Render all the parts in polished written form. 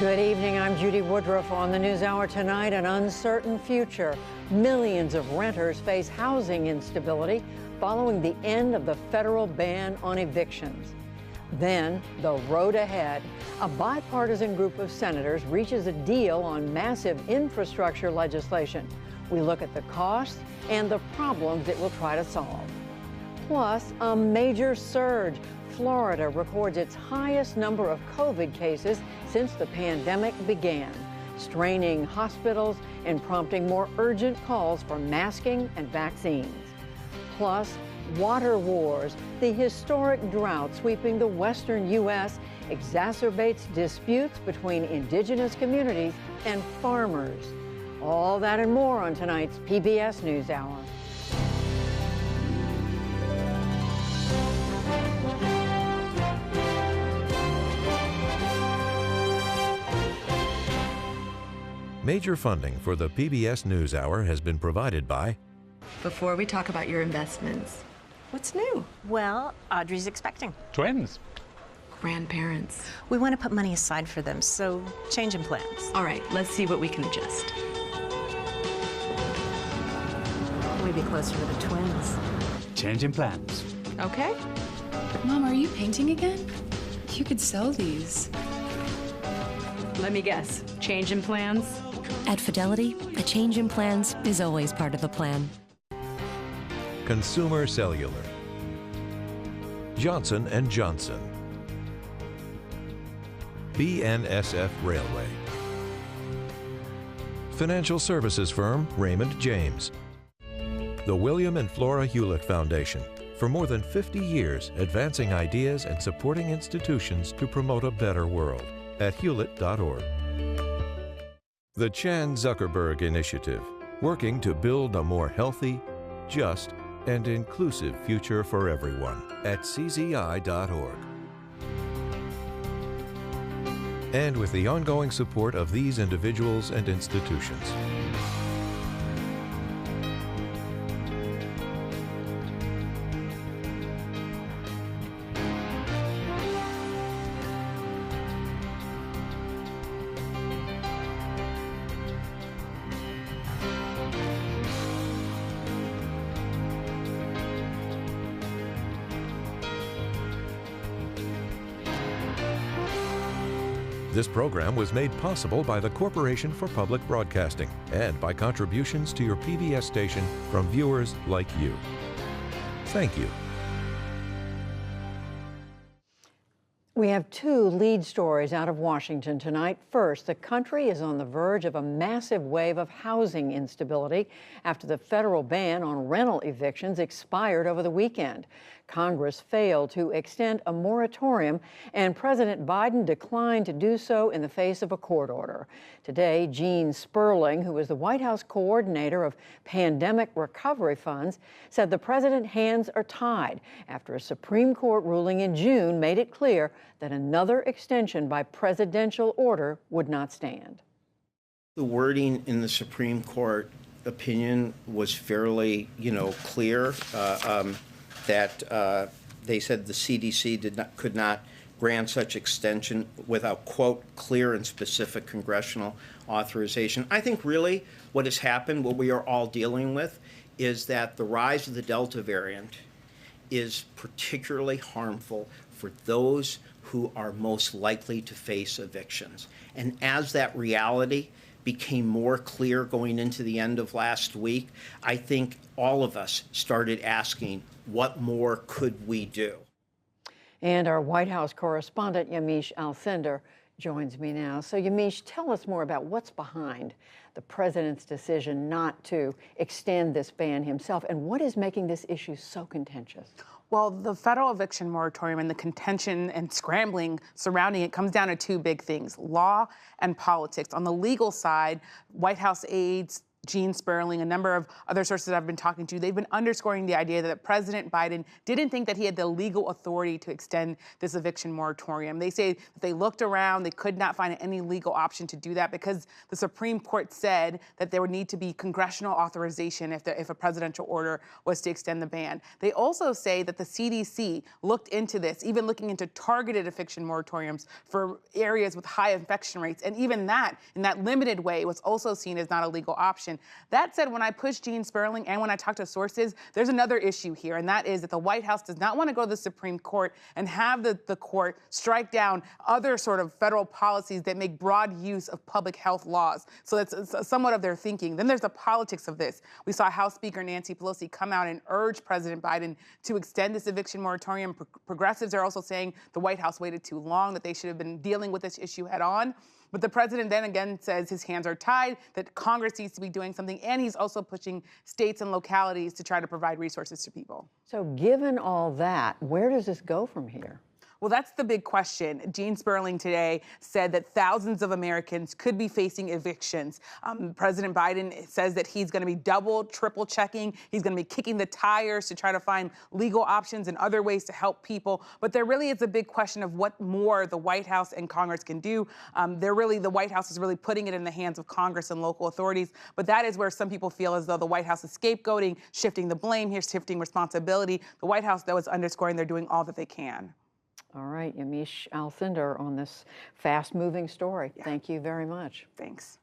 Good evening, I'm Judy Woodruff. On the NewsHour tonight, an uncertain future. Millions of renters face housing instability following the end of the federal ban on evictions. Then, the road ahead. A bipartisan group of senators reaches a deal on massive infrastructure legislation. We look at the costs and the problems it will try to solve. Plus, a major surge. Florida records its highest number of COVID cases since the pandemic began, straining hospitals and prompting more urgent calls for masking and vaccines. Plus, water wars. The historic drought sweeping the western U.S. exacerbates disputes between indigenous communities and farmers. All that and more on tonight's PBS NewsHour. Major funding for the PBS NewsHour has been provided by... Before we talk about your investments, what's new? Well, Audrey's expecting. Twins. Grandparents. We want to put money aside for them, so change in plans. All right, let's see what we can adjust. We'd be closer to the twins. Change in plans. Okay. Mom, are you painting again? You could sell these. Let me guess. Change in plans? At Fidelity, a change in plans is always part of the plan. Consumer Cellular, Johnson & Johnson, BNSF Railway, financial services firm Raymond James, the William and Flora Hewlett Foundation, for more than 50 years advancing ideas and supporting institutions to promote a better world at hewlett.org. The Chan Zuckerberg Initiative, working to build a more healthy, just, and inclusive future for everyone at czi.org. And with the ongoing support of these individuals and institutions. This program was made possible by the Corporation for Public Broadcasting and by contributions to your PBS station from viewers like you. Thank you. We have two lead stories out of Washington tonight. First, the country is on the verge of a massive wave of housing instability after the federal ban on rental evictions expired over the weekend. Congress failed to extend a moratorium, and President Biden declined to do so in the face of a court order. Today, Gene Sperling, who is the White House coordinator of pandemic recovery funds, said the president's hands are tied after a Supreme Court ruling in June made it clear that another extension by presidential order would not stand. The wording in the Supreme Court opinion was fairly, clear. That they said the CDC could not grant such extension without, quote, clear and specific congressional authorization. I think really what has happened, what we are all dealing with, is that the rise of the Delta variant is particularly harmful for those who are most likely to face evictions. And as that reality became more clear going into the end of last week, I think all of us started asking, what more could we do? And our White House correspondent, Yamiche Alcindor, joins me now. So, Yamiche, tell us more about what's behind the president's decision not to extend this ban himself, and what is making this issue so contentious? Well, the federal eviction moratorium and the contention and scrambling surrounding it comes down to two big things: law and politics. On the legal side, White House aides Gene Sperling, a number of other sources I've been talking to, they've been underscoring the idea that President Biden didn't think that he had the legal authority to extend this eviction moratorium. They say that they looked around, they could not find any legal option to do that because the Supreme Court said that there would need to be congressional authorization if a presidential order was to extend the ban. They also say that the CDC looked into this, even looking into targeted eviction moratoriums for areas with high infection rates. And even that, in that limited way, was also seen as not a legal option. That said, when I push Gene Sperling and when I talk to sources, there's another issue here, and that is that the White House does not want to go to the Supreme Court and have the court strike down other sort of federal policies that make broad use of public health laws. So that's somewhat of their thinking. Then there's the politics of this. We saw House Speaker Nancy Pelosi come out and urge President Biden to extend this eviction moratorium. Progressives are also saying the White House waited too long, that they should have been dealing with this issue head on. But the president then again says his hands are tied, that Congress needs to be doing something, and he's also pushing states and localities to try to provide resources to people. So given all that, where does this go from here? Well, that's the big question. Gene Sperling today said that thousands of Americans could be facing evictions. President Biden says that he's going to be double, triple checking. He's going to be kicking the tires to try to find legal options and other ways to help people. But there really is a big question of what more the White House and Congress can do. The White House is really putting it in the hands of Congress and local authorities. But that is where some people feel as though the White House is scapegoating, shifting the blame here, shifting responsibility. The White House, though, is underscoring they're doing all that they can. All right, Yamiche Alcindor on this fast-moving story. Yeah. Thank you very much. Thanks.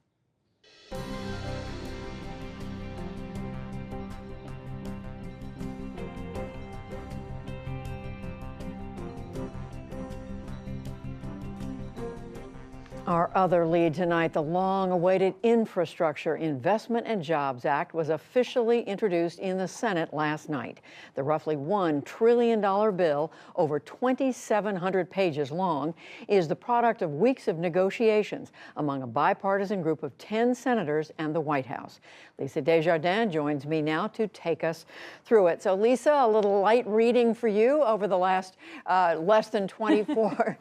Our other lead tonight, the long-awaited Infrastructure Investment and Jobs Act was officially introduced in the Senate last night. The roughly $1 trillion bill, over 2,700 pages long, is the product of weeks of negotiations among a bipartisan group of 10 senators and the White House. Lisa Desjardins joins me now to take us through it. So, Lisa, a little light reading for you over the last less than 24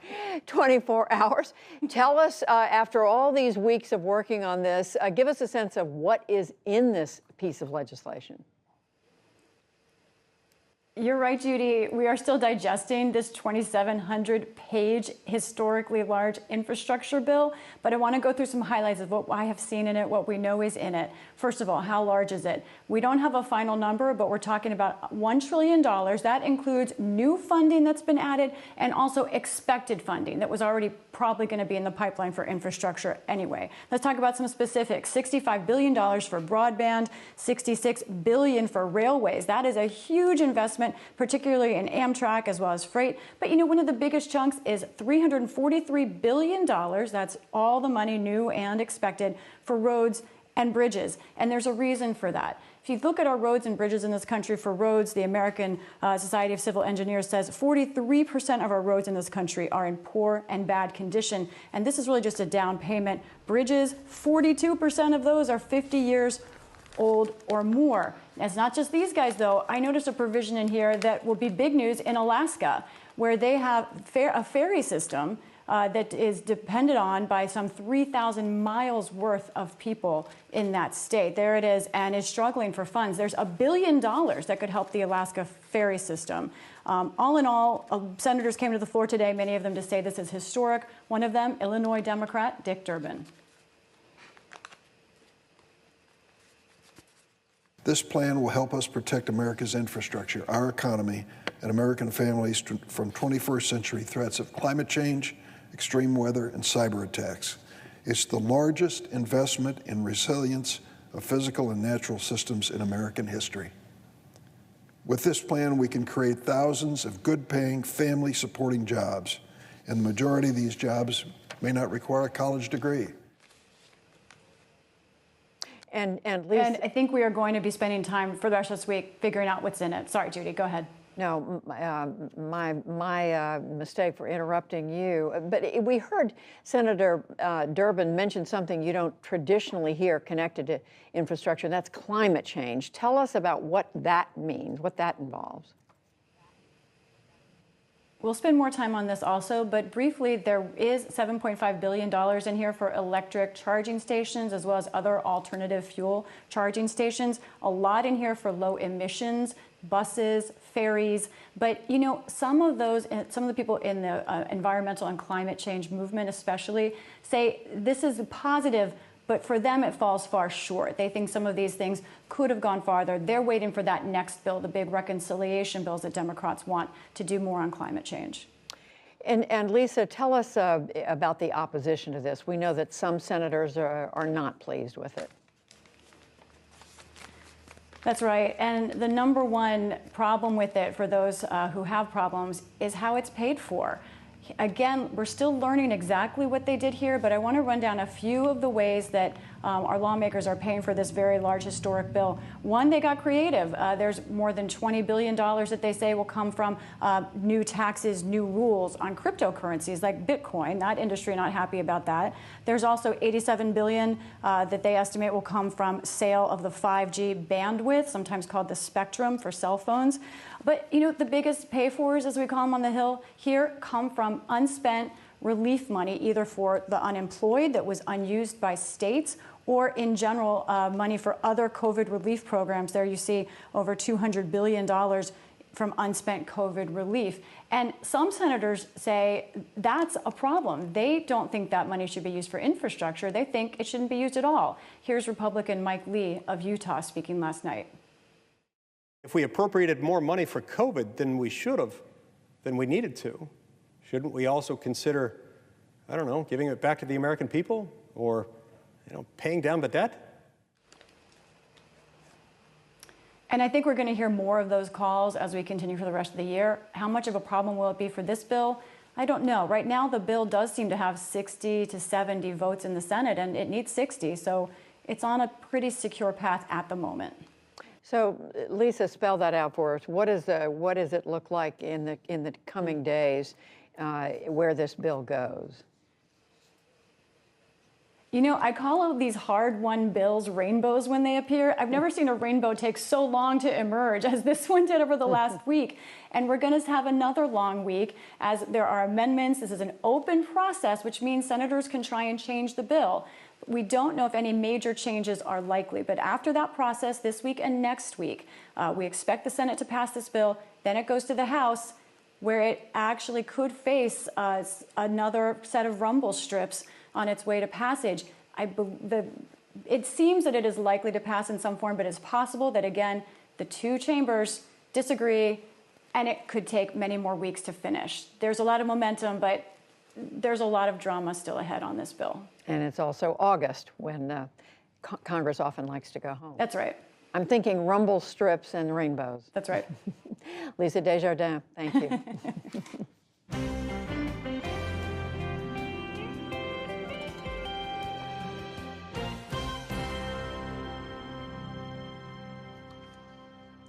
hours. Tell us, after all these weeks of working on this, give us a sense of what is in this piece of legislation. You're right, Judy. We are still digesting this 2,700-page, historically large infrastructure bill, but I want to go through some highlights of what I have seen in it, what we know is in it. First of all, how large is it? We don't have a final number, but we're talking about $1 trillion. That includes new funding that's been added and also expected funding that was already probably going to be in the pipeline for infrastructure anyway. Let's talk about some specifics. $65 billion for broadband, $66 billion for railways. That is a huge investment, particularly in Amtrak as well as freight. But you know, one of the biggest chunks is $343 billion. That's all the money new and expected for roads and bridges. And there's a reason for that. If you look at our roads and bridges in this country, for roads, the American Society of Civil Engineers says 43% of our roads in this country are in poor and bad condition. And this is really just a down payment. Bridges, 42% of those are 50 years old or more. It's not just these guys, though. I noticed a provision in here that will be big news in Alaska, where they have a ferry system that is depended on by some 3,000 miles worth of people in that state. There it is, and is struggling for funds. There's $1 billion that could help the Alaska ferry system. All in all, senators came to the floor today, many of them to say this is historic. One of them, Illinois Democrat Dick Durbin. This plan will help us protect America's infrastructure, our economy, and American families from 21st century threats of climate change, extreme weather, and cyber attacks. It's the largest investment in resilience of physical and natural systems in American history. With this plan, we can create thousands of good-paying, family-supporting jobs, and the majority of these jobs may not require a college degree. And I think we are going to be spending time for the rest of this week figuring out what's in it. Sorry, Judy, go ahead. No, my mistake for interrupting you. But we heard Senator Durbin mention something you don't traditionally hear connected to infrastructure, and that's climate change. Tell us about what that means, what that involves. We'll spend more time on this also, but briefly, there is $7.5 billion in here for electric charging stations as well as other alternative fuel charging stations. A lot in here for low emissions, buses, ferries. But, you know, some of the people in the environmental and climate change movement especially say this is positive, but for them, it falls far short. They think some of these things could have gone farther. They're waiting for that next bill, the big reconciliation bills that Democrats want to do more on climate change. And Lisa, tell us about the opposition to this. We know that some senators are not pleased with it. That's right. And the number one problem with it for those who have problems is how it's paid for. Again, we're still learning exactly what they did here, but I want to run down a few of the ways that our lawmakers are paying for this very large historic bill. One, they got creative. There's more than $20 billion that they say will come from new taxes, new rules on cryptocurrencies like Bitcoin. That industry not happy about that. There's also $87 billion that they estimate will come from sale of the 5G bandwidth, sometimes called the spectrum for cell phones. But, you know, the biggest pay-fors, as we call them on the Hill here, come from unspent relief money, either for the unemployed that was unused by states or in general money for other COVID relief programs. There you see over $200 billion from unspent COVID relief. And some senators say that's a problem. They don't think that money should be used for infrastructure. They think it shouldn't be used at all. Here's Republican Mike Lee of Utah speaking last night. If we appropriated more money for COVID than we should have, than we needed to, shouldn't we also consider, I don't know, giving it back to the American people or, you know, paying down the debt? And I think we're going to hear more of those calls as we continue for the rest of the year. How much of a problem will it be for this bill? I don't know. Right now, the bill does seem to have 60 to 70 votes in the Senate, and it needs 60. So it's on a pretty secure path at the moment. So, Lisa, spell that out for us. What does it look like in the coming days where this bill goes? You know, I call all these hard-won bills rainbows when they appear. I've never seen a rainbow take so long to emerge as this one did over the last week. And we're going to have another long week as there are amendments. This is an open process, which means senators can try and change the bill. We don't know if any major changes are likely, but after that process this week and next week, we expect the Senate to pass this bill. Then it goes to the House, where it actually could face another set of rumble strips on its way to passage. It seems that it is likely to pass in some form, but it's possible that, again, the two chambers disagree, and it could take many more weeks to finish. There's a lot of momentum, but there's a lot of drama still ahead on this bill. And it's also August when Congress often likes to go home. That's right. I'm thinking rumble strips and rainbows. That's right. Lisa Desjardins, thank you.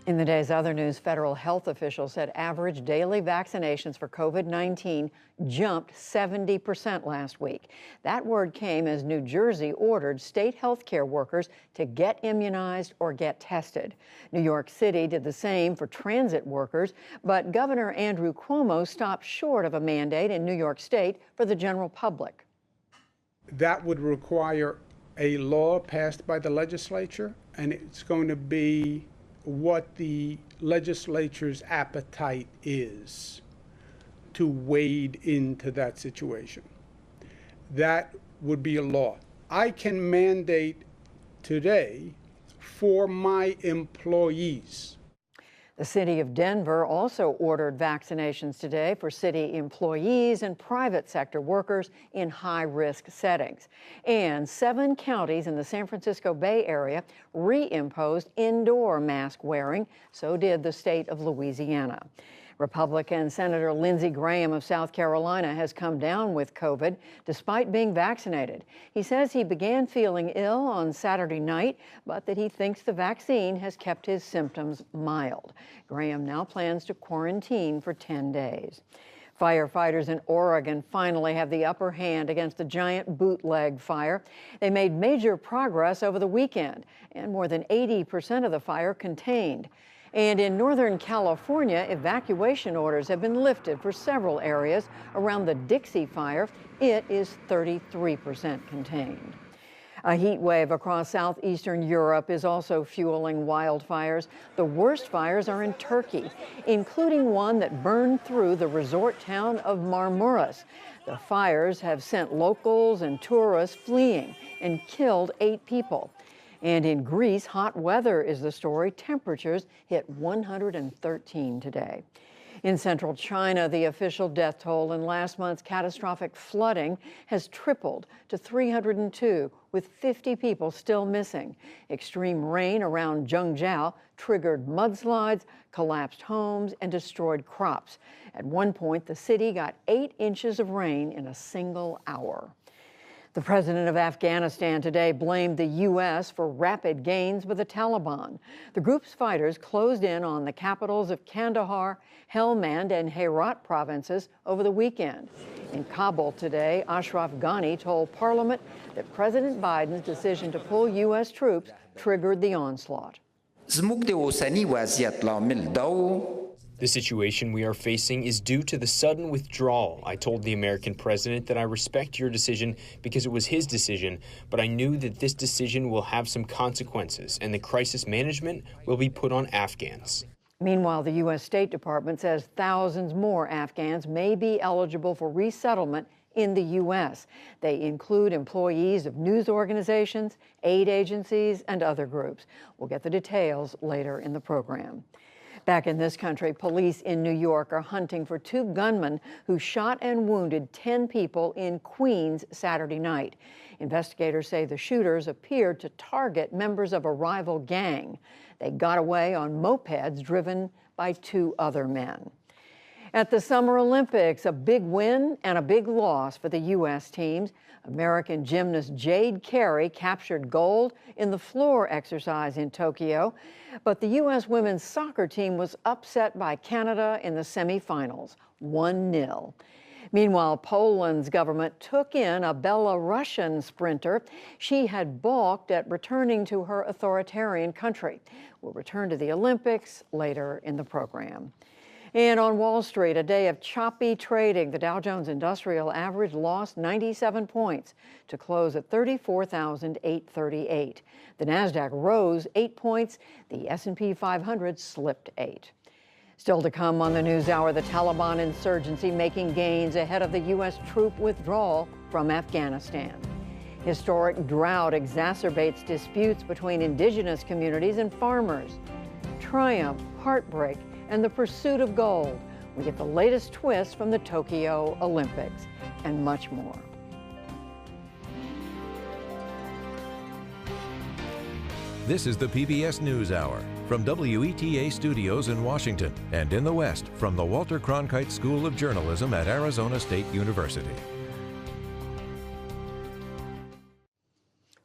In the day's other news, federal health officials said average daily vaccinations for COVID-19 jumped 70% last week. That word came as New Jersey ordered state health care workers to get immunized or get tested. New York City did the same for transit workers, but Governor Andrew Cuomo stopped short of a mandate in New York State for the general public. That would require a law passed by the legislature, and it's going to be what the legislature's appetite is to wade into that situation. That would be a law. I can mandate today for my employees. The city of Denver also ordered vaccinations today for city employees and private sector workers in high-risk settings. And 7 counties in the San Francisco Bay Area reimposed indoor mask wearing. So did the state of Louisiana. Republican Senator Lindsey Graham of South Carolina has come down with COVID despite being vaccinated. He says he began feeling ill on Saturday night, but that he thinks the vaccine has kept his symptoms mild. Graham now plans to quarantine for 10 days. Firefighters in Oregon finally have the upper hand against the giant bootleg fire. They made major progress over the weekend, and more than 80% of the fire contained. And in Northern California, evacuation orders have been lifted for several areas around the Dixie Fire. It is 33% contained. A heat wave across southeastern Europe is also fueling wildfires. The worst fires are in Turkey, including one that burned through the resort town of Marmaris. The fires have sent locals and tourists fleeing and killed 8 people. And in Greece, hot weather is the story. Temperatures hit 113 today. In central China, the official death toll in last month's catastrophic flooding has tripled to 302, with 50 people still missing. Extreme rain around Zhengzhou triggered mudslides, collapsed homes, and destroyed crops. At one point, the city got 8 inches of rain in a single hour. The president of Afghanistan today blamed the U.S. for rapid gains with the Taliban. The group's fighters closed in on the capitals of Kandahar, Helmand, and Herat provinces over the weekend. In Kabul today, Ashraf Ghani told Parliament that President Biden's decision to pull U.S. troops triggered the onslaught. The situation we are facing is due to the sudden withdrawal. I told the American president that I respect your decision because it was his decision, but I knew that this decision will have some consequences, and the crisis management will be put on Afghans. Meanwhile, the U.S. State Department says thousands more Afghans may be eligible for resettlement in the U.S. They include employees of news organizations, aid agencies, and other groups. We'll get the details later in the program. Back in this country, police in New York are hunting for 2 gunmen who shot and wounded 10 people in Queens Saturday night. Investigators say the shooters appeared to target members of a rival gang. They got away on mopeds driven by 2 other men. At the Summer Olympics, a big win and a big loss for the U.S. teams. American gymnast Jade Carey captured gold in the floor exercise in Tokyo, but the U.S. women's soccer team was upset by Canada in the semifinals, 1-0. Meanwhile, Poland's government took in a Belarusian sprinter. She had balked at returning to her authoritarian country. We'll return to the Olympics later in the program. And on Wall Street, a day of choppy trading. The Dow Jones Industrial Average lost 97 points to close at 34,838. The Nasdaq rose 8 points. The S&P 500 slipped 8. Still to come on the NewsHour, the Taliban insurgency making gains ahead of the U.S. troop withdrawal from Afghanistan. Historic drought exacerbates disputes between indigenous communities and farmers. Triumph, heartbreak, and the pursuit of gold. We get the latest twist from the Tokyo Olympics and much more. This is the PBS NewsHour from WETA Studios in Washington and in the West from the Walter Cronkite School of Journalism at Arizona State University.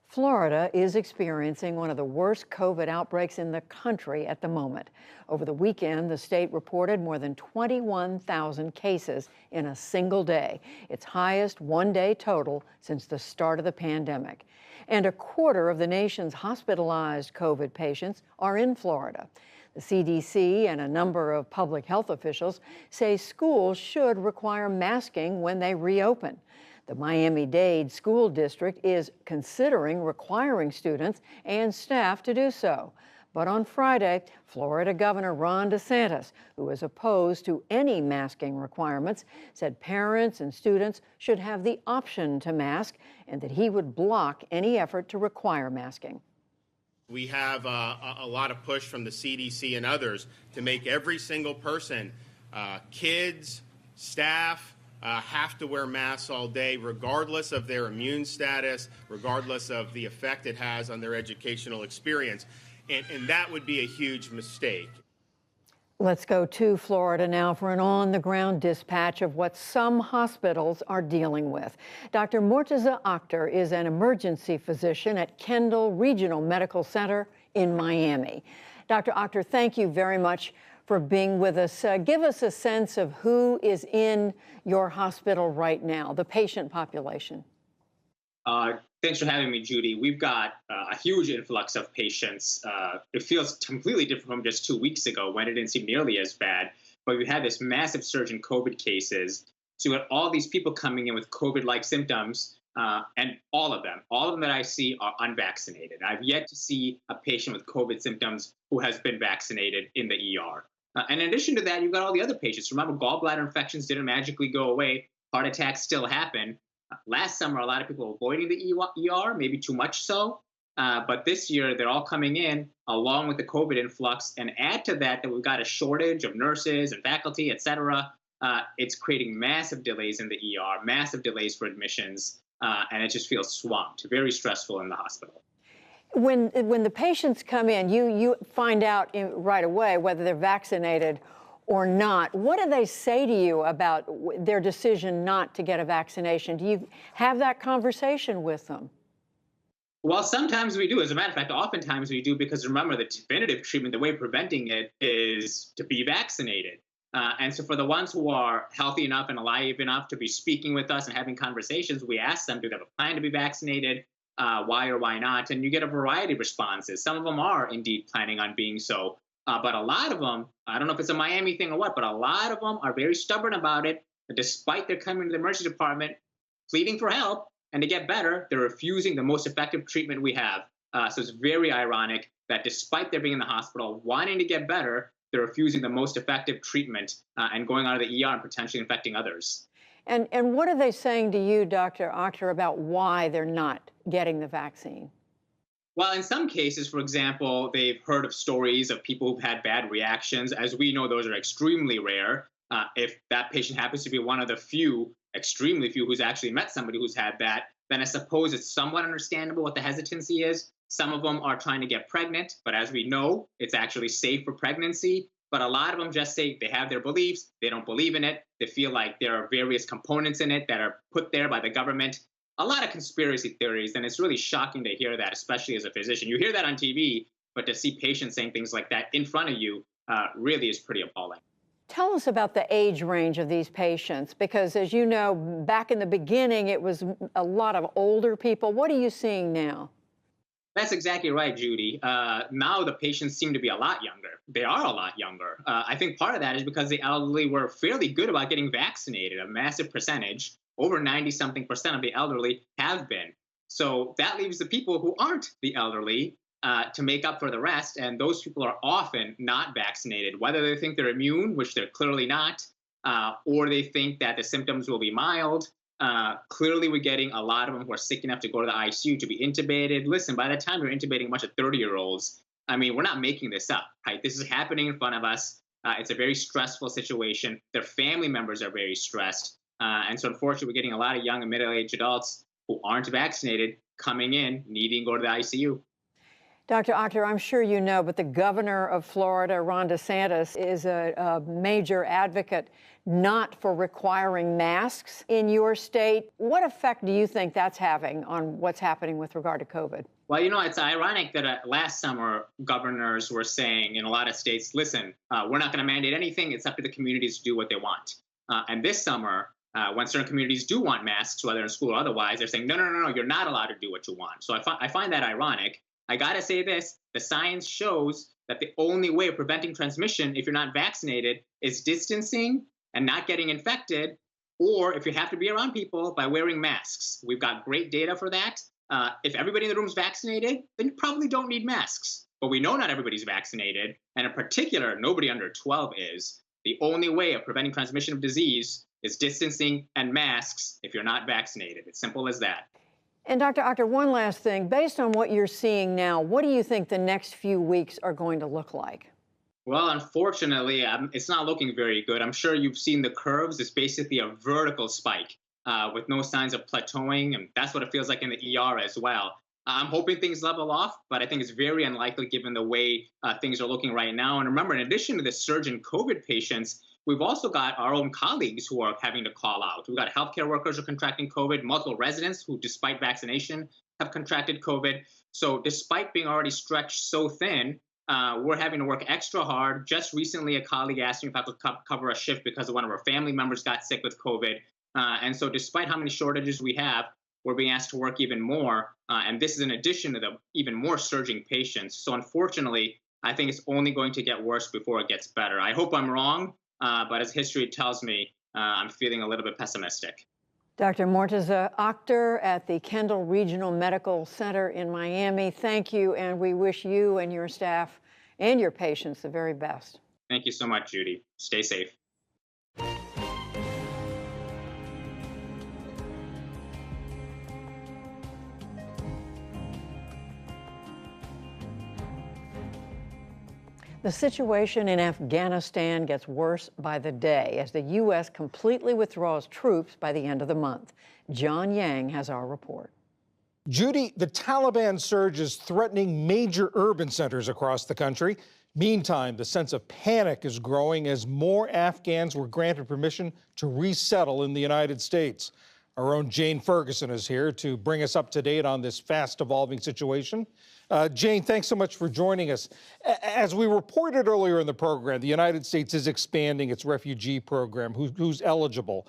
Florida is experiencing one of the worst COVID outbreaks in the country at the moment. Over the weekend, the state reported more than 21,000 cases in a single day, its highest one-day total since the start of the pandemic. And a quarter of the nation's hospitalized COVID patients are in Florida. The CDC and a number of public health officials say schools should require masking when they reopen. The Miami-Dade School District is considering requiring students and staff to do so. But on Friday, Florida Governor Ron DeSantis, who is opposed to any masking requirements, said parents and students should have the option to mask and that he would block any effort to require masking. We have a lot of push from the CDC and others to make every single person, kids, staff, have to wear masks all day, regardless of their immune status, regardless of the effect it has on their educational experience. And that would be a huge mistake. Let's go to Florida now for an on-the-ground dispatch of what some hospitals are dealing with. Dr. Mortaza Akhtar is an emergency physician at Kendall Regional Medical Center in Miami. Dr. Akhtar, thank you very much for being with us. Give us a sense of who is in your hospital right now, the patient population. Thanks for having me, Judy. We've got a huge influx of patients. It feels completely different from just 2 weeks ago when it didn't seem nearly as bad. But we've had this massive surge in COVID cases. So you got all these people coming in with COVID-like symptoms, and all of them that I see are unvaccinated. I've yet to see a patient with COVID symptoms who has been vaccinated in the ER. And in addition to that, you've got all the other patients. Remember, gallbladder infections didn't magically go away. Heart attacks still happen. Last summer, a lot of people were avoiding the ER, maybe too much so. But this year, they're all coming in along with the COVID influx. And add to that we've got a shortage of nurses and faculty, et cetera. It's creating massive delays in the ER, massive delays for admissions, and it just feels swamped, very stressful in the hospital. When the patients come in, you find out right away whether they're vaccinated or not. What do they say to you about their decision not to get a vaccination? Do you have that conversation with them? Well, sometimes we do. As a matter of fact, oftentimes we do, because remember, the definitive treatment, the way of preventing it is to be vaccinated. And so for the ones who are healthy enough and alive enough to be speaking with us and having conversations, we ask them, do they have a plan to be vaccinated? Why or why not? And you get a variety of responses. Some of them are indeed planning on being so. But a lot of them, I don't know if it's a Miami thing or what, but a lot of them are very stubborn about it. Despite their coming to the emergency department, pleading for help and to get better, they're refusing the most effective treatment we have. So it's very ironic that despite their being in the hospital, wanting to get better, they're refusing the most effective treatment and going out of the ER and potentially infecting others. And what are they saying to you, Dr. Akhter, about why they're not getting the vaccine? Well, in some cases, for example, they've heard of stories of people who've had bad reactions. As we know, those are extremely rare. If that patient happens to be one of the few, extremely few, who's actually met somebody who's had that, then I suppose it's somewhat understandable what the hesitancy is. Some of them are trying to get pregnant, but as we know, it's actually safe for pregnancy. But a lot of them just say they have their beliefs, they don't believe in it, they feel like there are various components in it that are put there by the government. A lot of conspiracy theories, and it's really shocking to hear that, especially as a physician. You hear that on TV, but to see patients saying things like that in front of you really is pretty appalling. Tell us about the age range of these patients, because as you know, back in the beginning, it was a lot of older people. What are you seeing now? That's exactly right, Judy. Now the patients seem to be a lot younger. They are a lot younger. I think part of that is because the elderly were fairly good about getting vaccinated, a massive percentage. Over 90-something% of the elderly have been. So that leaves the people who aren't the elderly to make up for the rest. And those people are often not vaccinated, whether they think they're immune, which they're clearly not, or they think that the symptoms will be mild. Clearly, we're getting a lot of them who are sick enough to go to the ICU, to be intubated. Listen, by the time you're intubating a bunch of 30-year-olds, I mean, we're not making this up, right? This is happening in front of us. It's a very stressful situation. Their family members are very stressed. And so unfortunately, we're getting a lot of young and middle-aged adults who aren't vaccinated coming in, needing to go to the ICU. Dr. Akhter, I'm sure you know, but the governor of Florida, Ron DeSantis, is a major advocate not for requiring masks in your state. What effect do you think that's having on what's happening with regard to COVID? Well, you know, it's ironic that last summer, governors were saying in a lot of states, listen, we're not going to mandate anything. It's up to the communities to do what they want. And this summer, when certain communities do want masks, whether in school or otherwise, they're saying, no, you're not allowed to do what you want. So I find that ironic. I got to say this, the science shows that the only way of preventing transmission if you're not vaccinated is distancing and not getting infected, or if you have to be around people, by wearing masks. We've got great data for that. If everybody in the room is vaccinated, then you probably don't need masks. But we know not everybody's vaccinated, and in particular, nobody under 12 is. The only way of preventing transmission of disease is distancing and masks if you're not vaccinated. It's simple as that. And Dr. Akhter, one last thing. Based on what you're seeing now, what do you think the next few weeks are going to look like? Well, unfortunately, it's not looking very good. I'm sure you've seen the curves. It's basically a vertical spike with no signs of plateauing, and that's what it feels like in the ER as well. I'm hoping things level off, but I think it's very unlikely given the way things are looking right now. And remember, in addition to the surge in COVID patients, we've also got our own colleagues who are having to call out. We've got healthcare workers who are contracting COVID, multiple residents who, despite vaccination, have contracted COVID. So despite being already stretched so thin, we're having to work extra hard. Just recently, a colleague asked me if I could cover a shift because one of our family members got sick with COVID. And so despite how many shortages we have, we're being asked to work even more. And this is in addition to the even more surging patients. So unfortunately, I think it's only going to get worse before it gets better. I hope I'm wrong, but as history tells me, I'm feeling a little bit pessimistic. Dr. Mortaza Akhter at the Kendall Regional Medical Center in Miami, thank you, and we wish you and your staff and your patients the very best. Thank you so much, Judy. Stay safe. The situation in Afghanistan gets worse by the day as the U.S. completely withdraws troops by the end of the month. John Yang has our report. Judy, the Taliban surge is threatening major urban centers across the country. Meantime, the sense of panic is growing as more Afghans were granted permission to resettle in the United States. Our own Jane Ferguson is here to bring us up to date on this fast-evolving situation. Jane, thanks so much for joining us. As we reported earlier in the program, the United States is expanding its refugee program. Who's eligible?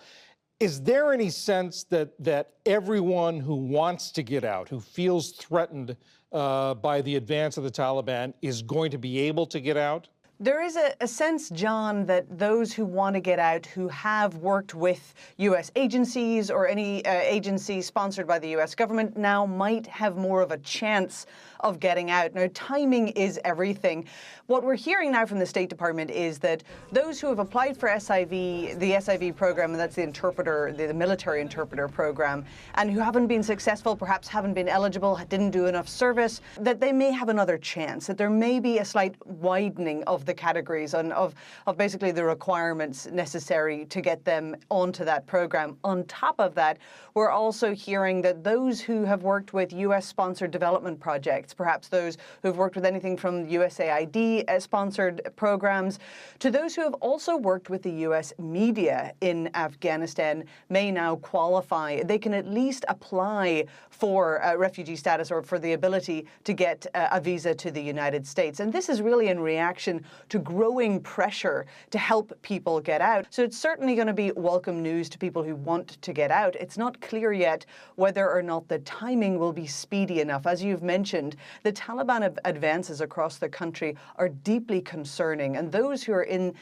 Is there any sense that everyone who wants to get out, who feels threatened by the advance of the Taliban, is going to be able to get out? There is a sense, John, that those who want to get out, who have worked with U.S. agencies or any agency sponsored by the U.S. government, now might have more of a chance of getting out. Now, timing is everything. What we're hearing now from the State Department is that those who have applied for SIV, the SIV program, and that's the interpreter, the military interpreter program, and who haven't been successful, perhaps haven't been eligible, didn't do enough service, that they may have another chance, that there may be a slight widening of the categories and of basically the requirements necessary to get them onto that program. On top of that, we're also hearing that those who have worked with U.S.-sponsored development projects, perhaps those who've worked with anything from USAID-sponsored programs, to those who have also worked with the U.S. media in Afghanistan may now qualify. They can at least apply for refugee status or for the ability to get a visa to the United States. And this is really in reaction to growing pressure to help people get out. So it's certainly going to be welcome news to people who want to get out. It's not clear yet whether or not the timing will be speedy enough. As you've mentioned, the Taliban advances across the country are deeply concerning. And those who are in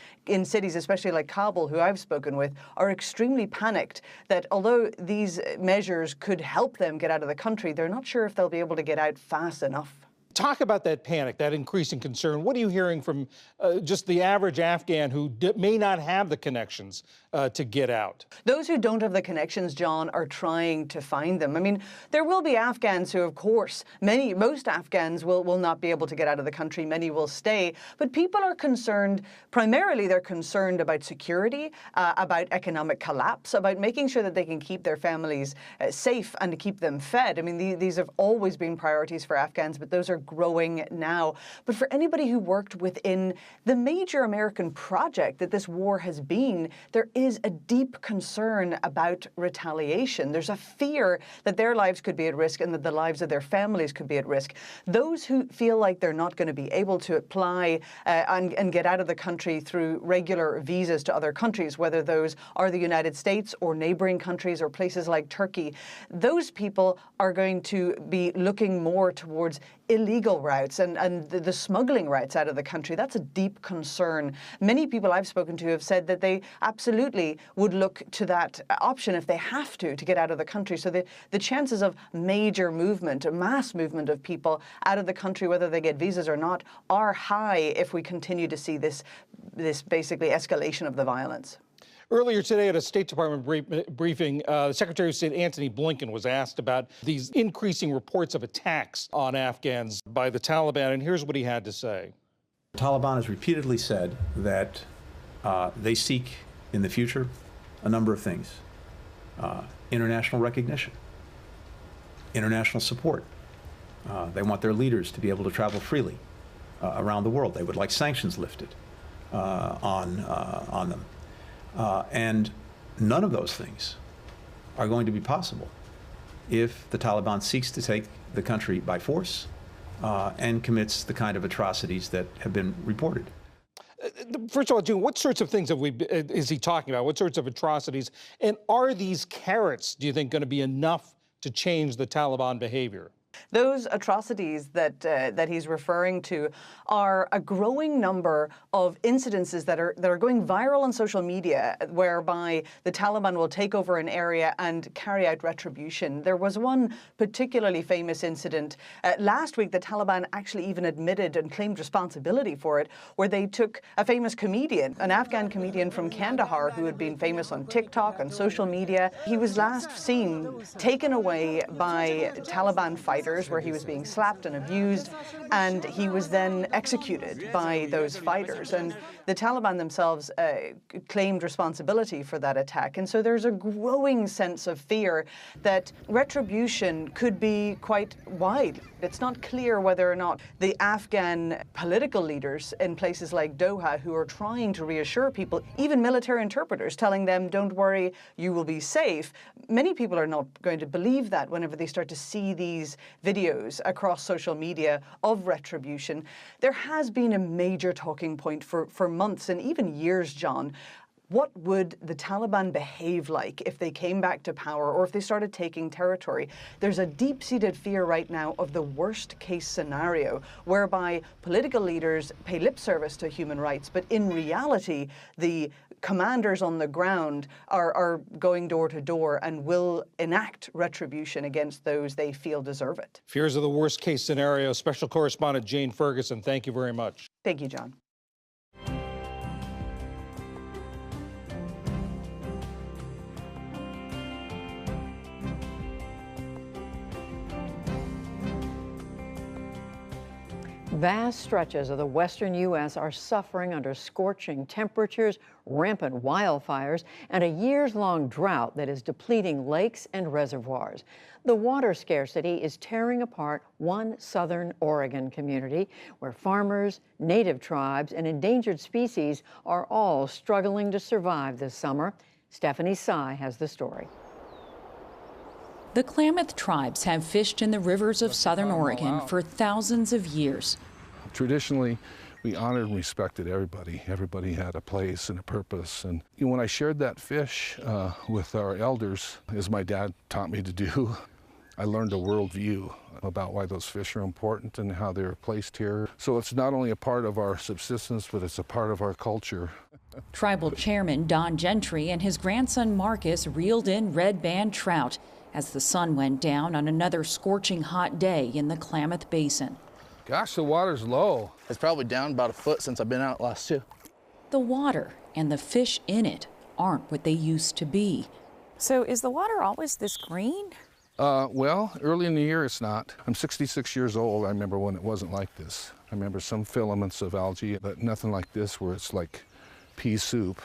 cities, especially like Kabul, who I've spoken with, are extremely panicked that although these measures could help them get out of the country, they're not sure if they'll be able to get out fast enough. Talk about that panic, that increasing concern. What are you hearing from just the average Afghan who may not have the connections to get out? Those who don't have the connections, John, are trying to find them. I mean, there will be Afghans who, of course, most Afghans will not be able to get out of the country. Many will stay. But people are concerned, primarily they're concerned about security, about economic collapse, about making sure that they can keep their families safe and to keep them fed. I mean, these have always been priorities for Afghans, but those are growing now. But for anybody who worked within the major American project that this war has been, there is a deep concern about retaliation. There's a fear that their lives could be at risk and that the lives of their families could be at risk. Those who feel like they're not going to be able to apply and get out of the country through regular visas to other countries, whether those are the United States or neighboring countries or places like Turkey, those people are going to be looking more towards illegal routes and the smuggling routes out of the country. That's a deep concern. Many people I've spoken to have said that they absolutely would look to that option if they have to get out of the country. So the chances of major movement, a mass movement of people out of the country, whether they get visas or not, are high if we continue to see this basically escalation of the violence. Earlier today at a State Department briefing, Secretary of State Antony Blinken was asked about these increasing reports of attacks on Afghans by the Taliban, and here's what he had to say. The Taliban has repeatedly said that they seek in the future a number of things. International recognition, international support. They want their leaders to be able to travel freely around the world. They would like sanctions lifted on them. And none of those things are going to be possible if the Taliban seeks to take the country by force and commits the kind of atrocities that have been reported. First of all, June, what sorts of things is he talking about? What sorts of atrocities? And are these carrots, do you think, going to be enough to change the Taliban behavior. Those atrocities that he's referring to are a growing number of incidences that are going viral on social media, whereby the Taliban will take over an area and carry out retribution. There was one particularly famous incident last week. The Taliban actually even admitted and claimed responsibility for it, where they took a famous comedian, an Afghan comedian from Kandahar, who had been famous on TikTok, on social media. He was last seen taken away by Taliban fighters, where he was being slapped and abused, and he was then executed by those fighters. And the Taliban themselves claimed responsibility for that attack. And so there's a growing sense of fear that retribution could be quite wide. It's not clear whether or not the Afghan political leaders in places like Doha, who are trying to reassure people, even military interpreters telling them, don't worry, you will be safe. Many people are not going to believe that whenever they start to see these videos across social media of retribution. There has been a major talking point for months and even years, John. What would the Taliban behave like if they came back to power or if they started taking territory? There's a deep-seated fear right now of the worst-case scenario, whereby political leaders pay lip service to human rights, but in reality, the commanders on the ground are going door to door and will enact retribution against those they feel deserve it. Fears of the worst-case scenario. Special correspondent Jane Ferguson, thank you very much. Thank you, John. Vast stretches of the western U.S. are suffering under scorching temperatures, rampant wildfires, and a years-long drought that is depleting lakes and reservoirs. The water scarcity is tearing apart one southern Oregon community where farmers, native tribes, and endangered species are all struggling to survive this summer. Stephanie Sy has the story. The Klamath tribes have fished in the rivers of southern Oregon for thousands of years. Traditionally, we honored and respected everybody. Everybody had a place and a purpose. And when I shared that fish with our elders, as my dad taught me to do, I learned a worldview about why those fish are important and how they're placed here. So it's not only a part of our subsistence, but it's a part of our culture. Tribal Chairman Don Gentry and his grandson Marcus reeled in red band trout as the sun went down on another scorching hot day in the Klamath Basin. Gosh, the water's low. It's probably down about a foot since I've been out last two. The water and the fish in it aren't what they used to be. So is the water always this green? Well, early in the year it's not. I'm 66 years old. I remember when it wasn't like this. I remember some filaments of algae, but nothing like this where it's like pea soup.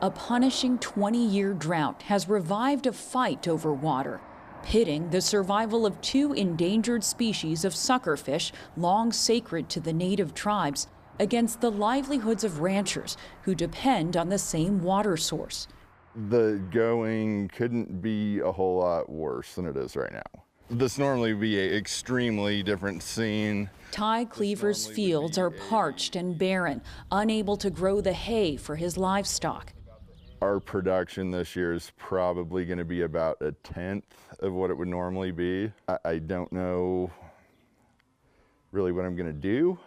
A punishing 20-year drought has revived a fight over water, pitting the survival of two endangered species of suckerfish, long sacred to the native tribes, against the livelihoods of ranchers who depend on the same water source. The going couldn't be a whole lot worse than it is right now. This normally would be an extremely different scene. Ty Cleaver's fields are parched and barren, unable to grow the hay for his livestock. Our production this year is probably going to be about a tenth of what it would normally be. I don't know really what I'm going to do.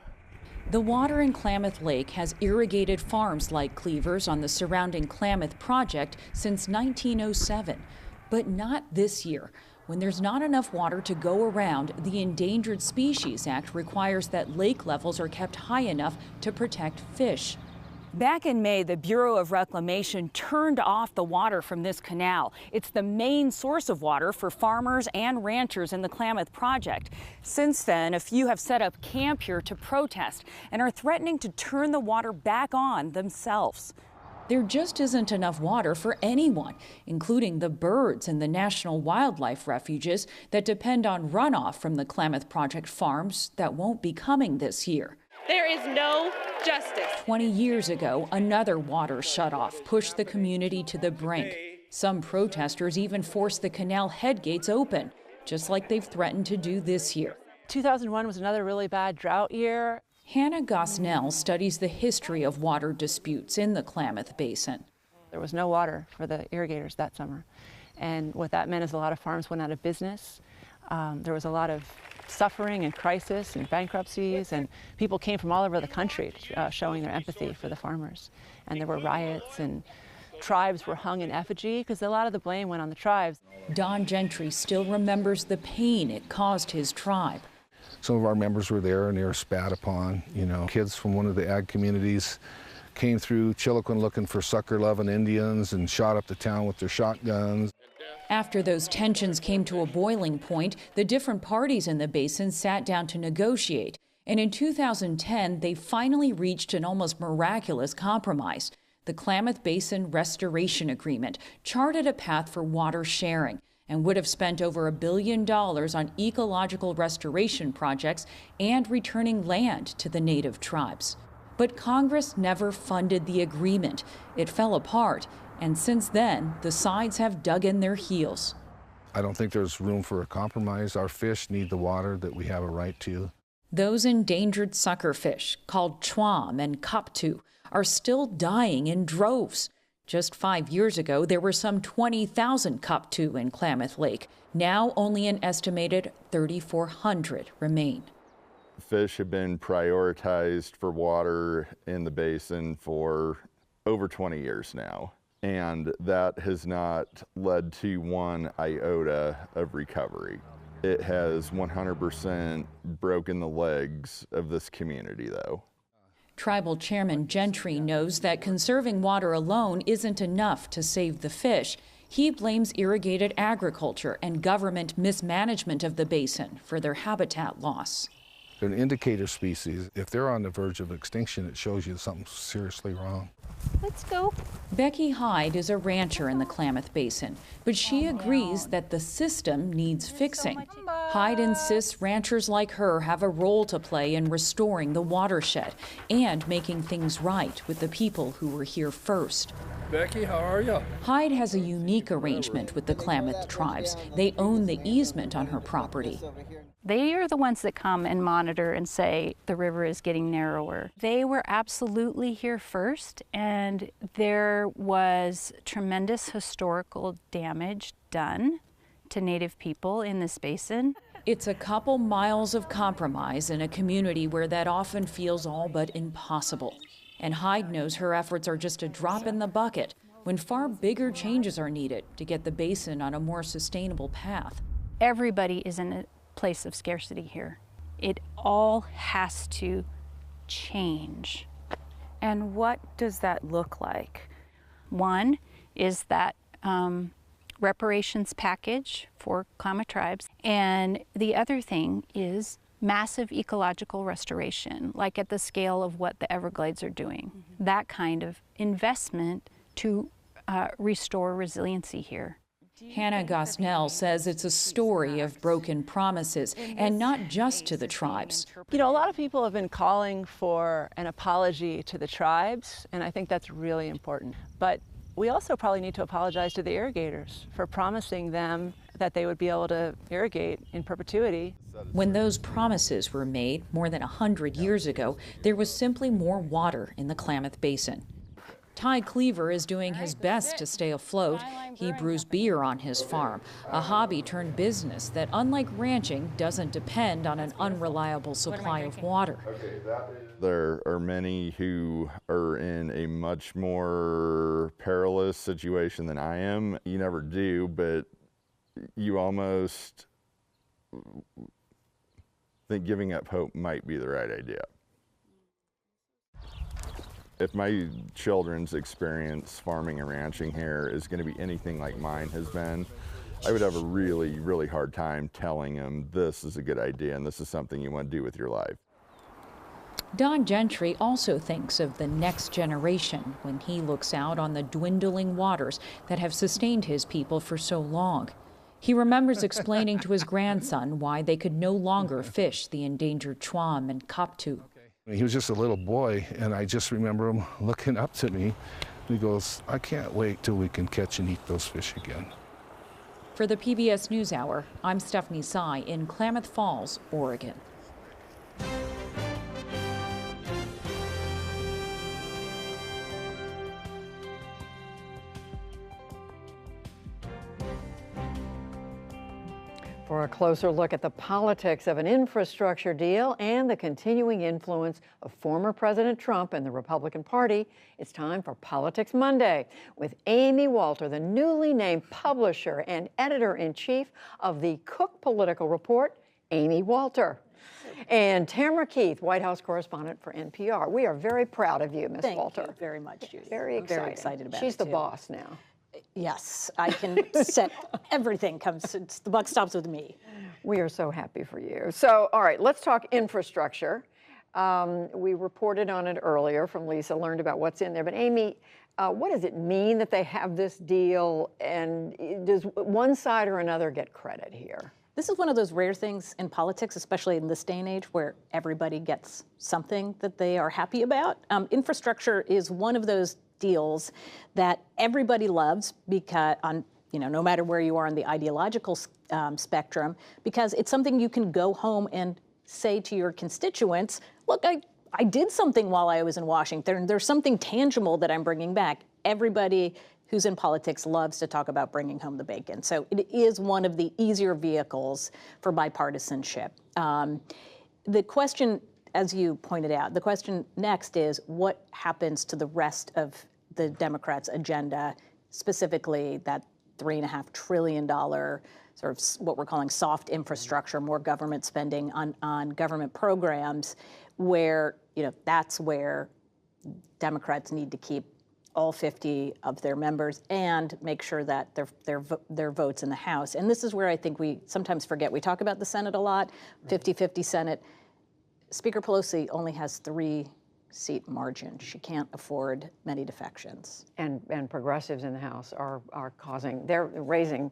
The water in Klamath Lake has irrigated farms like Cleaver's on the surrounding Klamath project since 1907, but not this year. When there's not enough water to go around, the Endangered Species Act requires that lake levels are kept high enough to protect fish. Back in May, the Bureau of Reclamation turned off the water from this canal. It's the main source of water for farmers and ranchers in the Klamath project. Since then, a few have set up camp here to protest and are threatening to turn the water back on themselves. There just isn't enough water for anyone, including the birds in the national wildlife refuges that depend on runoff from the Klamath Project farms that won't be coming this year. There is no justice. 20 years ago, another water shutoff pushed the community to the brink. Some protesters even forced the canal headgates open, just like they've threatened to do this year. 2001 was another really bad drought year. Hannah Gosnell studies the history of water disputes in the Klamath Basin. There was no water for the irrigators that summer. And what that meant is a lot of farms went out of business. There was a lot of suffering and crisis and bankruptcies, and people came from all over the country showing their empathy for the farmers. And there were riots, and tribes were hung in effigy because a lot of the blame went on the tribes. Don Gentry still remembers the pain it caused his tribe. Some of our members were there and they were spat upon. You know, kids from one of the ag communities came through Chiloquin looking for sucker-loving Indians and shot up the town with their shotguns. After those tensions came to a boiling point, the different parties in the basin sat down to negotiate. And in 2010, they finally reached an almost miraculous compromise. The Klamath Basin Restoration Agreement charted a path for water sharing and would have spent over $1 billion on ecological restoration projects and returning land to the native tribes. But Congress never funded the agreement. It fell apart, and since then, the sides have dug in their heels. I don't think there's room for a compromise. Our fish need the water that we have a right to. Those endangered suckerfish, called chwam and kaptu, are still dying in droves. Just 5 years ago, there were some 20,000 kaptu in Klamath Lake. Now only an estimated 3,400 remain. Fish have been prioritized for water in the basin for over 20 years now, and that has not led to one iota of recovery. It has 100% broken the legs of this community, though. Tribal Chairman Gentry knows that conserving water alone isn't enough to save the fish. He blames irrigated agriculture and government mismanagement of the basin for their habitat loss. They're an indicator species. If they're on the verge of extinction, it shows you something's seriously wrong. Let's go. Becky Hyde is a rancher in the Klamath Basin, but she agrees that the system needs fixing. Hyde insists ranchers like her have a role to play in restoring the watershed and making things right with the people who were here first. Becky, how are you? Hyde has a unique arrangement with the Klamath tribes. They own the easement on her property. They are the ones that come and monitor and say the river is getting narrower. They were absolutely here first, and there was tremendous historical damage done to Native people in this basin. It's a couple miles of compromise in a community where that often feels all but impossible. And Hyde knows her efforts are just a drop in the bucket when far bigger changes are needed to get the basin on a more sustainable path. Everybody is in a place of scarcity here. It all has to change. And what does that look like? One is that reparations package for Klamath tribes, and the other thing is massive ecological restoration, like at the scale of what the Everglades are doing. That kind of investment to restore resiliency here. Hannah Gosnell says it's a story of broken promises, and not just to the tribes. You know, a lot of people have been calling for an apology to the tribes, and I think that's really important. But we also probably need to apologize to the irrigators for promising them that they would be able to irrigate in perpetuity. When those promises were made more than 100 years ago, there was simply more water in the Klamath Basin. Ty Cleaver is doing his best to stay afloat. He brews beer on his farm, a hobby turned business that, unlike ranching, doesn't depend on an unreliable supply of water. There are many who are in a much more perilous situation than I am. You never do, but you almost think giving up hope might be the right idea. If my children's experience farming and ranching here is going to be anything like mine has been, I would have a really, really hard time telling them this is a good idea and this is something you want to do with your life. Don Gentry also thinks of the next generation when he looks out on the dwindling waters that have sustained his people for so long. He remembers explaining to his grandson why they could no longer fish the endangered chwam and kaptu. He was just a little boy, and I just remember him looking up to me. He goes, "I can't wait till we can catch and eat those fish again." For the PBS NewsHour, I'm Stephanie Tsai in Klamath Falls, Oregon. For a closer look at the politics of an infrastructure deal and the continuing influence of former President Trump and the Republican Party, it's time for Politics Monday with Amy Walter, the newly named publisher and editor-in-chief of the Cook Political Report, Amy Walter. And Tamara Keith, White House correspondent for NPR. We are very proud of you, Ms. Walter. Thank you very much, Judy. Very excited. Very excited about it. She's the boss now. Yes, I can set everything the buck stops with me. We are so happy for you. So, all right, let's talk infrastructure. We reported on it earlier from Lisa, learned about what's in there. But Amy, what does it mean that they have this deal? And does one side or another get credit here? This is one of those rare things in politics, especially in this day and age, where everybody gets something that they are happy about. Infrastructure is one of those deals that everybody loves because no matter where you are on the ideological spectrum, because it's something you can go home and say to your constituents, look, I did something while I was in Washington. There's something tangible that I'm bringing back. Everybody who's in politics loves to talk about bringing home the bacon. So it is one of the easier vehicles for bipartisanship. The question, as you pointed out, the question next is what happens to the rest of the Democrats' agenda, specifically that $3.5 trillion sort of what we're calling soft infrastructure, more government spending on government programs, where that's where Democrats need to keep all 50 of their members and make sure that their votes in the House. And this is where I think we sometimes forget. We talk about the Senate a lot, 50-50 Senate. Speaker Pelosi only has 3-seat margin. She can't afford many defections. And progressives in the House are they're raising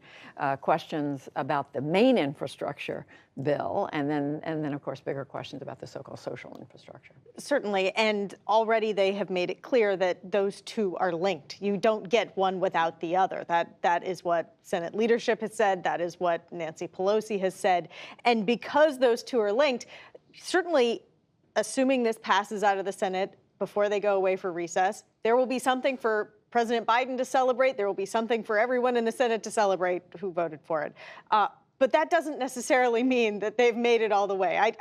questions about the main infrastructure bill, and then of course bigger questions about the so-called social infrastructure. Certainly, and already they have made it clear that those two are linked. You don't get one without the other. That is what Senate leadership has said. That is what Nancy Pelosi has said. And because those two are linked, certainly, assuming this passes out of the Senate before they go away for recess, there will be something for President Biden to celebrate. There will be something for everyone in the Senate to celebrate who voted for it. But that doesn't necessarily mean that they've made it all the way.